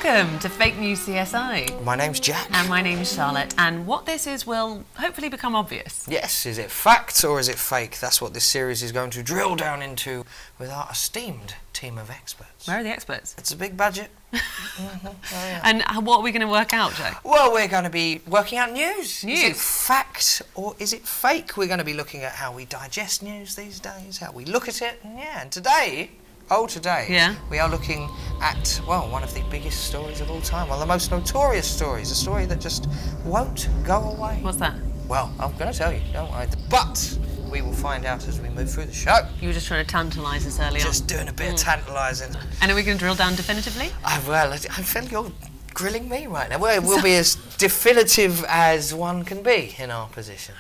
Welcome to Fake News CSI. My name's Jack. And my name's Charlotte. And what this is will hopefully become obvious. Yes, is it fact or is it fake? That's what this series is going to drill down into with our esteemed team of experts. Where are the experts? It's a big budget. Mm-hmm. Oh, yeah. And what are we going to work out, Jack? Well, we're going to be working out news. News. Is it fact or is it fake? We're going to be looking at how we digest news these days, how we look at it. And today, we are looking at, well, one of the biggest stories of all time, one of the most notorious stories, a story that just won't go away. What's that? Well, I'm going to tell you, don't worry. But we will find out as we move through the show. You were just trying to tantalise us earlier. Just doing a bit of tantalising. And are we going to drill down definitively? Well, I feel you're grilling me right now. Well, we'll be as definitive as one can be in our position.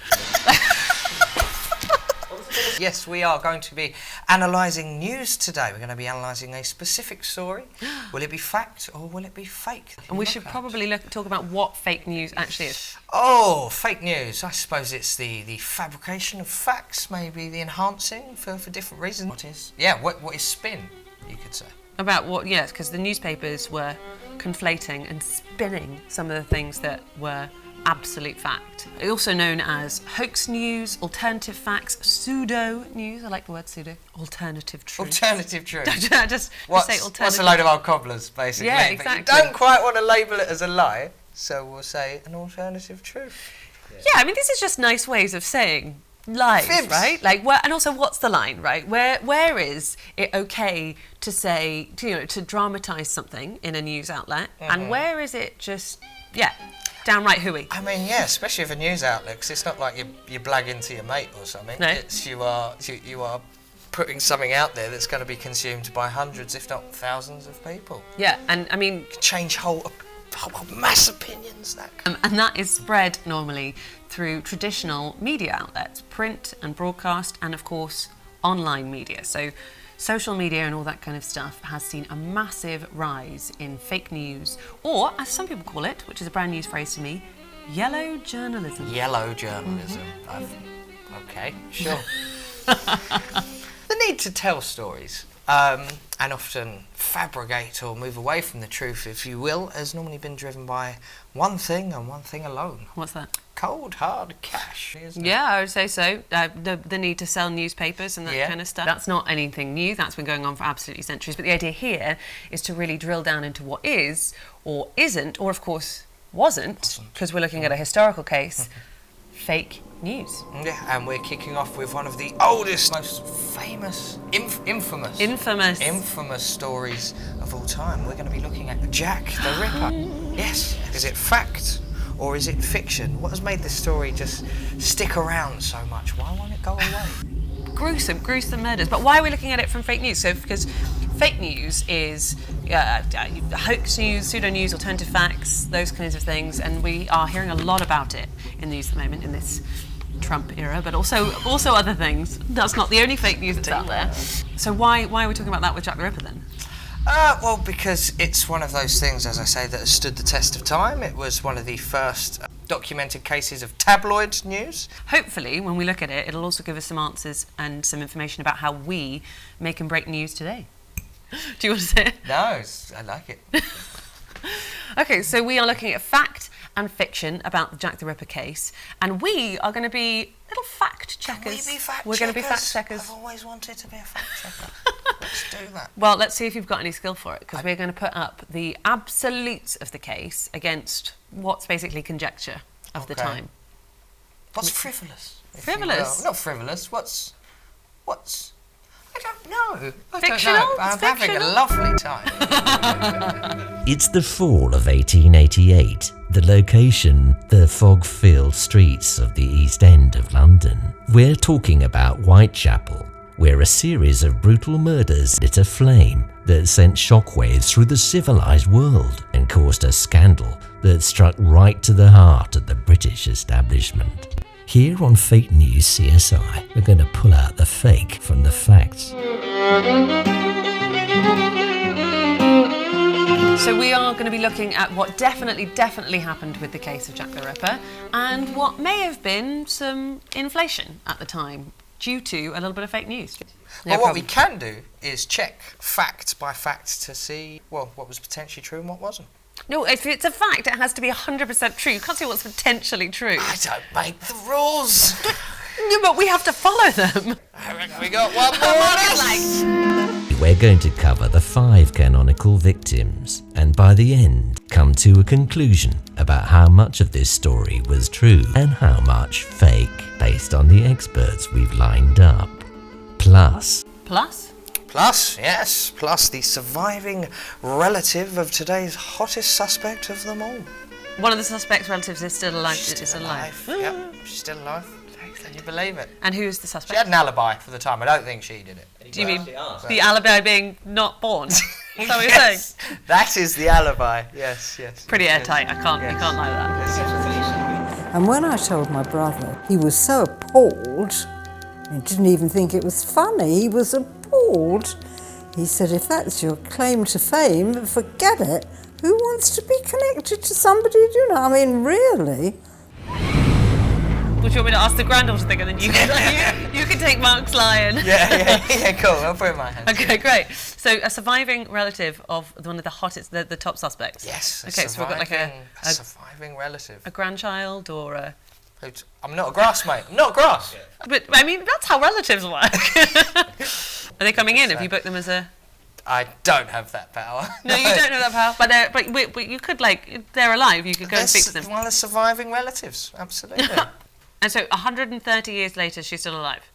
Yes, we are going to be analysing news today. We're going to be analysing a specific story. Will it be fact or will it be fake? And we should probably talk about what fake news actually is. Oh, fake news. I suppose it's the fabrication of facts, maybe the enhancing for different reasons. What is spin, you could say? About what, yes, because the newspapers were conflating and spinning some of the things that were absolute fact. Also known as hoax news, alternative facts, pseudo news. I like the word pseudo. Alternative truth. Alternative truth. just say alternative. What's a load of old cobblers, basically? Yeah, exactly. But you don't quite want to label it as a lie, so we'll say an alternative truth. Yeah, I mean, this is just nice ways of saying lies, Fibs. right? Like, and also, what's the line, right? Where is it okay to say, to dramatise something in a news outlet, and where is it just, downright hooey? I mean, yeah, especially if a news outlet, because it's not like you blagging to your mate or something. No. It's you are putting something out there that's going to be consumed by hundreds, if not thousands, of people. Yeah, and I mean, change whole mass opinions. And that is spread normally through traditional media outlets, print and broadcast, and of course online media. So social media and all that kind of stuff has seen a massive rise in fake news, or as some people call it, which is a brand new phrase to me, yellow journalism. Yellow journalism. Okay, sure. The need to tell stories and often fabricate or move away from the truth, if you will, has normally been driven by one thing and one thing alone. What's that? Cold, hard cash. Yeah, I would say so. The need to sell newspapers and that kind of stuff. That's not anything new. That's been going on for absolutely centuries. But the idea here is to really drill down into what is or isn't, or of course wasn't, because we're looking at a historical case, fake news. Yeah, and we're kicking off with one of the oldest, most famous, infamous stories of all time. We're going to be looking at Jack the Ripper. Yes, is it fact or is it fiction? What has made this story just stick around so much? Why won't it go away? Gruesome murders. But why are we looking at it from fake news? So, because fake news is hoax news, pseudo news, alternative facts, those kinds of things, and we are hearing a lot about it in the news at the moment in this Trump era, but also other things. That's not the only fake news that's out there. So why are we talking about that with Jack the Ripper then? Well, because it's one of those things, as I say, that has stood the test of time. It was one of the first documented cases of tabloid news. Hopefully, when we look at it, it'll also give us some answers and some information about how we make and break news today. Do you want to say it? No, I like it. Okay, so we are looking at fact and fiction about the Jack the Ripper case, and we are going to be little fact checkers. Can we be fact checkers? We're going to be fact checkers. I've always wanted to be a fact checker. Let's do that. Well, let's see if you've got any skill for it, because we're going to put up the absolutes of the case against what's basically conjecture of the time. What's frivolous? Frivolous? Not frivolous. What's? I don't know. Fictional? I don't know. I'm having a lovely time. It's the fall of 1888. The location, the fog-filled streets of the East End of London. We're talking about Whitechapel, where a series of brutal murders lit a flame that sent shockwaves through the civilized world and caused a scandal that struck right to the heart of the British establishment. Here on Fake News CSI, we're going to pull out the fake from the facts. So we are going to be looking at what definitely happened with the case of Jack the Ripper, and what may have been some inflation at the time due to a little bit of fake news. But what we can do is check fact by fact to see, well, what was potentially true and what wasn't. No, if it's a fact, it has to be 100% true. You can't say what's potentially true. I don't make the rules. No, but we have to follow them. I reckon we got one more. We're going to cover the 5 canonical victims, and by the end, come to a conclusion about how much of this story was true and how much fake, based on the experts we've lined up. Plus, Yes, plus the surviving relative of today's hottest suspect of them all. One of the suspect's relatives is still alive. She's alive. Yep, she's still alive. Can you believe it? And who is the suspect? She had an alibi for the time. I don't think she did it. Do you mean the alibi being not born? Is that what you're saying? That is the alibi. Yes. Pretty airtight. You can't lie that. And when I told my brother, he was so appalled. He didn't even think it was funny. He was appalled. He said, if that's your claim to fame, forget it. Who wants to be connected to somebody, I mean, really? Would you want me to ask the granddaughter thing and then you can take Mark's lion? Yeah, cool. I'll put it in my hands. Okay, great. So a surviving relative of one of the hottest, the top suspects. Yes. Okay, so we've got like a surviving relative. a grandchild or a... I'm not a grass, mate. I'm not a grass. But, I mean, that's how relatives work. Are they coming in? Have you booked them as a... I don't have that power. No, you don't have that power. But you could, like, if they're alive, you could go and speak to them. One of the surviving relatives, absolutely. And so 130 years later, she's still alive?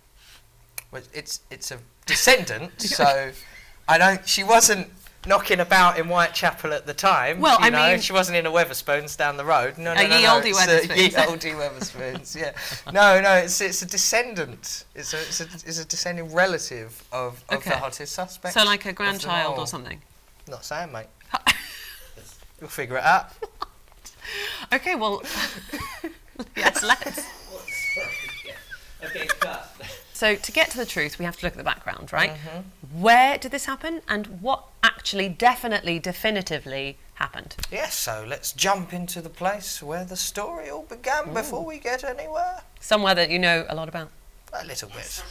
Well, it's a descendant, so she wasn't knocking about in Whitechapel at the time. Well, I mean... She wasn't in a Wetherspoons down the road. No. Ye olde Wetherspoons. Ye olde Wetherspoons, yeah. No, it's a descendant. It's a descending relative of the hottest suspect. So like a grandchild or something? Not saying, mate. You'll figure it out. Okay, well... Yes, let's. Okay, cut. So to get to the truth, we have to look at the background, right? Mm-hmm. Where did this happen and what actually definitively happened? Yes, so let's jump into the place where the story all began before we get anywhere. Somewhere that you know a lot about? A little bit.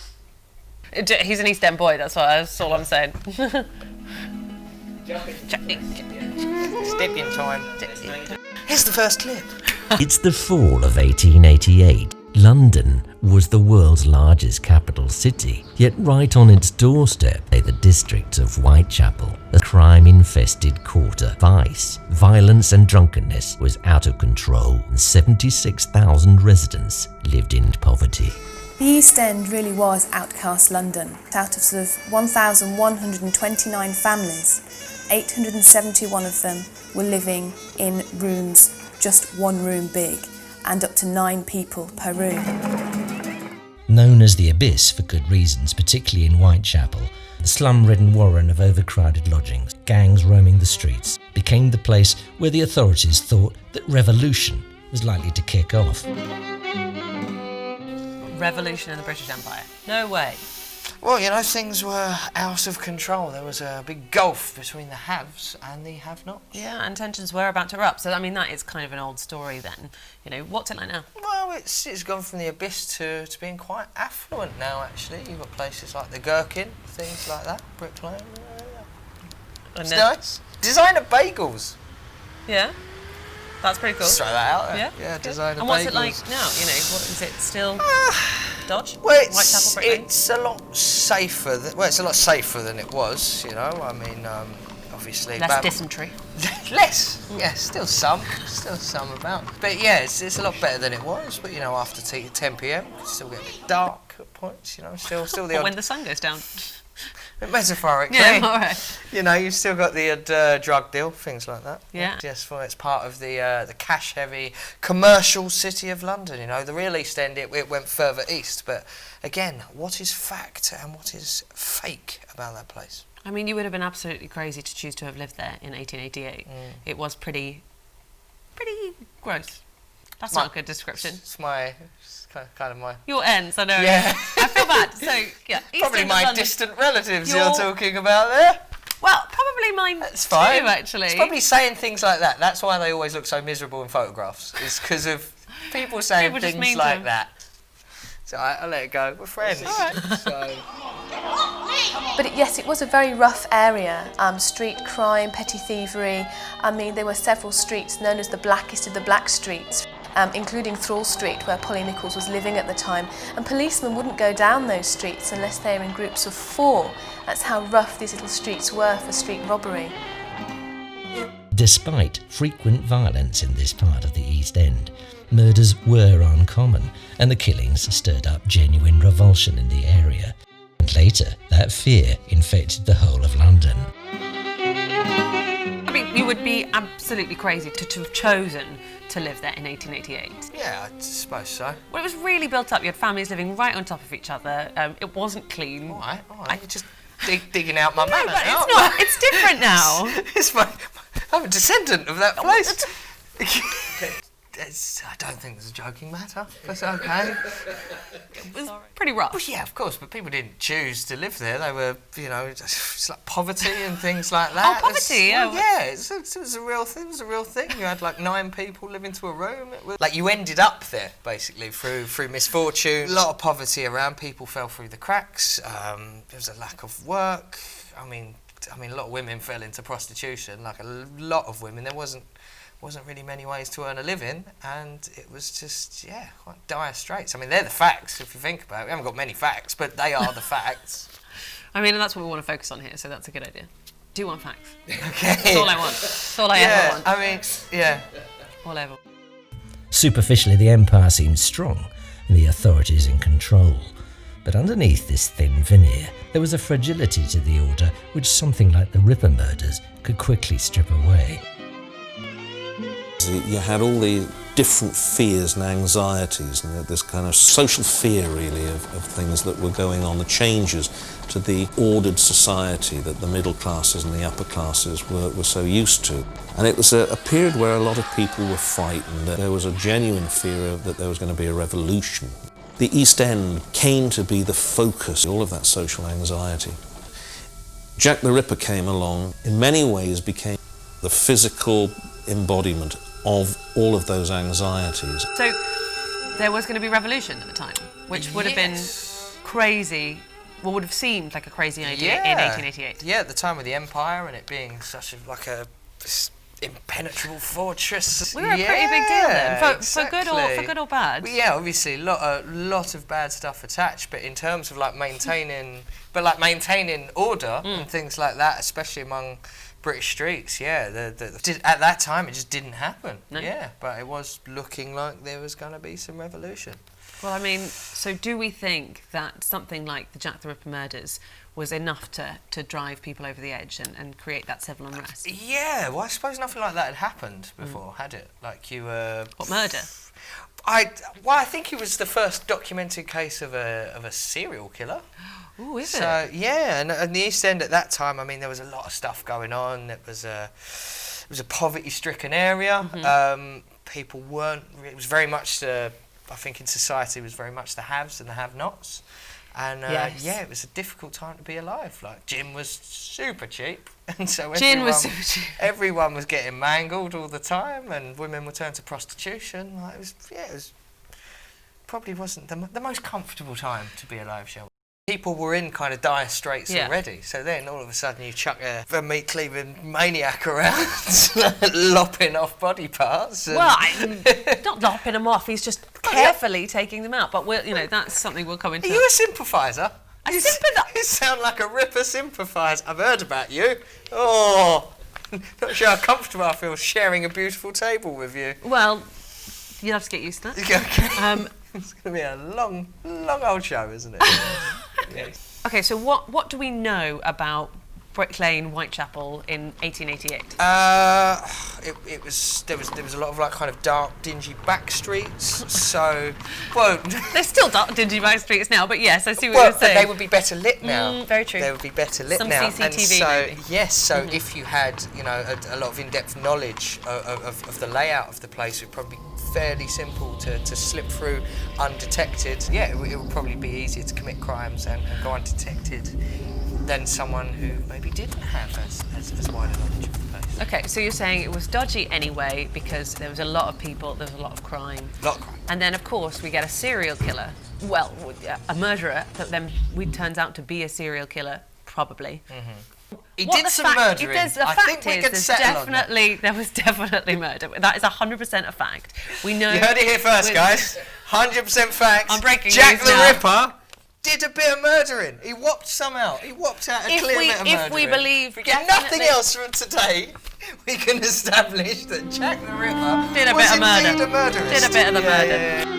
He's an East End boy, that's all I'm saying. Stepping time. Here's the first clip. It's the fall of 1888. London was the world's largest capital city, yet right on its doorstep lay the district of Whitechapel, a crime-infested quarter. Violence and drunkenness was out of control, and 76,000 residents lived in poverty. The East End really was outcast London. Out of sort of 1,129 families, 871 of them were living in rooms just 1 room big, and up to 9 people per room. Known as the Abyss for good reasons, particularly in Whitechapel, the slum-ridden warren of overcrowded lodgings, gangs roaming the streets, became the place where the authorities thought that revolution was likely to kick off. Revolution in the British Empire? No way. Well, things were out of control. There was a big gulf between the haves and the have-nots. Yeah, and tensions were about to erupt. So, I mean, that is kind of an old story then. What's it like now? Well, it's gone from the Abyss to being quite affluent now, actually. You've got places like the Gherkin, things like that, Brick Lane. It's nice. Designer bagels. Yeah. That's pretty cool. Just throw that out there. Yeah, designer bagels. And what's it like now? What is it still? Dodge? Well, Whitechapel, Brick Lane? it's a lot safer. It's a lot safer than it was. I mean, obviously less dysentery. Less, yeah, still some about. But yeah, it's a lot better than it was. But after 10 p.m, it still get a bit dark at points. Still the odd. When the sun goes down. Metaphorically, yeah, all right. You've still got the drug deal, things like that. Yeah. Yes, well, it's part of the cash-heavy commercial city of London. The real East End, it went further east. But again, what is fact and what is fake about that place? I mean, you would have been absolutely crazy to choose to have lived there in 1888. It was pretty gross. That's not a good description. It's kind of my... Your ends, I know. Yeah. I feel bad. So, yeah. Probably my distant relatives you're talking about there. Well, probably mine too, actually. It's probably saying things like that. That's why they always look so miserable in photographs. It's because of people saying things like that. So I'll let it go. We're friends. All right. So... But yes, it was a very rough area. Street crime, petty thievery. I mean, there were several streets known as the blackest of the black streets, including Thrall Street, where Polly Nichols was living at the time. And policemen wouldn't go down those streets unless they were in groups of 4. That's how rough these little streets were for street robbery. Despite frequent violence in this part of the East End, murders were uncommon, and the killings stirred up genuine revulsion in the area. And later, that fear infected the whole of London. I mean, you would be absolutely crazy to have chosen to live there in 1888. Yeah, I suppose so. Well, it was really built up. You had families living right on top of each other. It wasn't clean. All right. You're just digging out my No, manor but now. it's not. It's different now. I'm a descendant of that place. I don't think it's a joking matter. That's okay. It was pretty rough. Well, yeah, of course, but people didn't choose to live there. They were, it's like poverty and things like that. Oh, poverty, yeah. Yeah, it was a real thing. It was a real thing. You had like 9 people living to a room. It was like you ended up there basically through misfortune. A lot of poverty around. People fell through the cracks. There was a lack of work. I mean, a lot of women fell into prostitution. Like a lot of women, there wasn't really many ways to earn a living, and it was just, quite dire straits. I mean, they're the facts, if you think about it. We haven't got many facts, but they are the facts. I mean, and that's what we want to focus on here, so that's a good idea. Do you want facts? Okay. That's all I want. That's all I ever want. I mean, yeah. All ever. Superficially, the empire seemed strong, and the authorities in control. But underneath this thin veneer, there was a fragility to the order which something like the Ripper murders could quickly strip away. You had all the different fears and anxieties, and this kind of social fear, really, of things that were going on, the changes to the ordered society that the middle classes and the upper classes were so used to. And it was a period where a lot of people were frightened. There was a genuine fear that there was going to be a revolution. The East End came to be the focus of all of that social anxiety. Jack the Ripper came along, in many ways became the physical embodiment of all of those anxieties. So there was going to be revolution at the time, which would have been crazy, or would have seemed like a crazy idea in 1888. Yeah, at the time of the Empire and it being such this impenetrable fortress. We were a pretty big deal then, exactly. for good or bad. Well, yeah, obviously a lot of bad stuff attached, but in terms of maintaining order and things like that, especially among British streets, at that time it just didn't happen. No. Yeah, but it was looking like there was going to be some revolution. Well, I mean, so do we think that something like the Jack the Ripper murders was enough to drive people over the edge and create that civil unrest? Yeah, well, I suppose nothing like that had happened before, had it? Like you were... What, murder? I think it was the first documented case of a serial killer. Oh, is it? So yeah, and the East End at that time, I mean, there was a lot of stuff going on. It was a poverty-stricken area. Mm-hmm. People weren't. It was very much I think in society it was very much the haves and the have-nots. And yes. it was a difficult time to be alive. Like gin was super cheap, and so everyone was getting mangled all the time, and women were turned to prostitution. Like, it was probably wasn't the most comfortable time to be alive, shall we? People were in kind of dire straits already, so then all of a sudden you chuck a meat-cleaving maniac around, lopping off body parts. Well, not lopping them off, he's just carefully taking them out, but that's something we'll come into. Are you a sympathiser? A sympathiser? You sound like a Ripper sympathiser. I've heard about you. Oh, not sure how comfortable I feel sharing a beautiful table with you. Well, you'll have to get used to that. Okay. It's going to be a long old show, isn't it? Yes. Okay, so what do we know about Brick Lane, Whitechapel in 1888? There was a lot of kind of dark, dingy back streets. So, well, there's still dark, dingy back streets now, but yes, I see what you're saying. But they would be better lit now. Very true. They would be better lit Some now. CCTV, and so maybe. yes, so if you had a lot of in-depth knowledge of the layout of the place, it would probably be fairly simple to slip through undetected. Yeah, it would probably be easier to commit crimes and go undetected than someone who maybe didn't have as wide a knowledge of the place. Okay, so you're saying it was dodgy anyway because there was a lot of people, there was a lot of crime. A lot of crime. And then, of course, we get a serial killer. Well, a murderer that then turns out to be a serial killer probably. He did some murdering. I think we could settle on that. There was definitely murder. That is 100% a fact. We know. You heard it here first, guys. 100% fact. I'm breaking Jack news the now. Ripper did a bit of murdering. He whopped some out. He whopped out a clear bit of murdering. If we believe, we get nothing else from today, we can establish that Jack the Ripper did a was bit of murder. indeed a murderess. Did a bit of the murder. Yeah.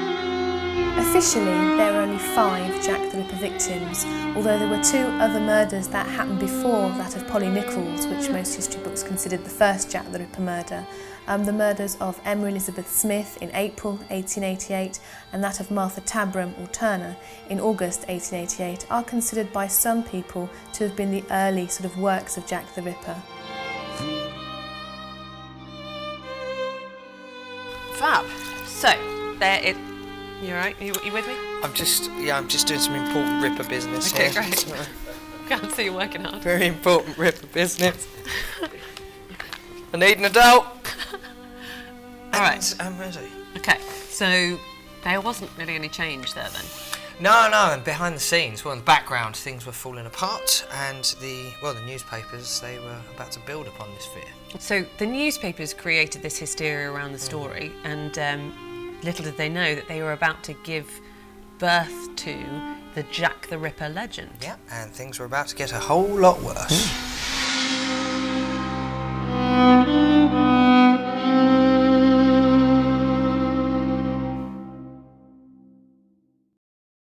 Officially, there were only 5 Jack the Ripper victims, although there were 2 other murders that happened before that of Polly Nichols, which most history books considered the first Jack the Ripper murder. The murders of Emma Elizabeth Smith in April 1888 and that of Martha Tabram or Turner in August 1888 are considered by some people to have been the early sort of works of Jack the Ripper. Fab. So, there it... You alright? You with me? I'm just doing some important Ripper business Okay, here. great. Can't see you working hard. Very important Ripper business. I need an adult. Alright. I'm ready. Okay, so there wasn't really any change there then? No, and behind the scenes, well, in the background, things were falling apart, and the newspapers, they were about to build upon this fear. So the newspapers created this hysteria around the story, and little did they know that they were about to give birth to the Jack the Ripper legend. Yeah, and things were about to get a whole lot worse.